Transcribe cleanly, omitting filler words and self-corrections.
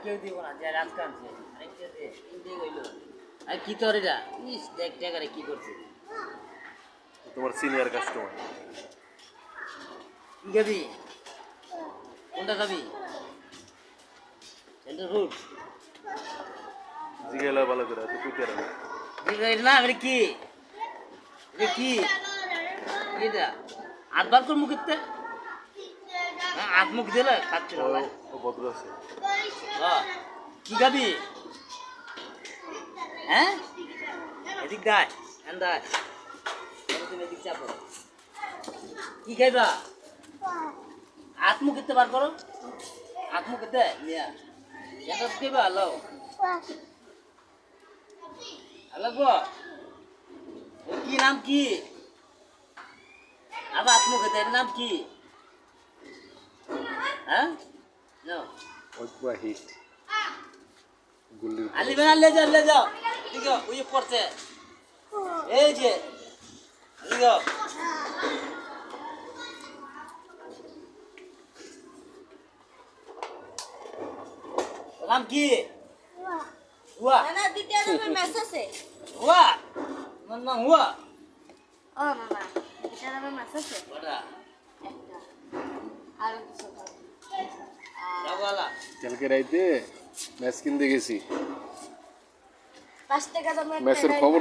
কেউ দিব না যে রাত কানছে আর কি তোর এটা ইস দেখ টাকারে কি করছে তোমার সিনিয়র কাস্টমার কি খাবি কোনটা খাবি সেন্টার ফুড জিগেলা ভালো করে তুই কুইতে রাখ না এটা কি এটা কি এটা আটবার করে মুখেতে আট মুখ দিলে খাচ্ছে না ও ভদ্র আছে কি খাবি হ্যাঁ এদিক দায় আন্দাজ তুমি এদিক চাপো কি খাইবা হাত মুখ খেতে বার করো হাত মুখ খেতে নিয়া এটা খাইবা হ্যালো হ্যালো গো ওর কি নাম কি আবার হাত মুখ খেতে এর নাম কি হ্যাঁ যাও ওইবা হিট গুল্লি আলি বানা ले जाओ ठीक है वो ये পড়ছে এই যে ঠিক আছে নাম কি হুয়া না দ্বিতীয় নামে মেসেজ আছে হুয়া নাম হুয়া ও মামা দ্বিতীয় নামে মেসেজ আছে বড়া একটা আর কিছু যাওয়ালা কালকে রাইতে ম্যাচ কিনতে গেছি 5 টাকা দামের ম্যাচের খবর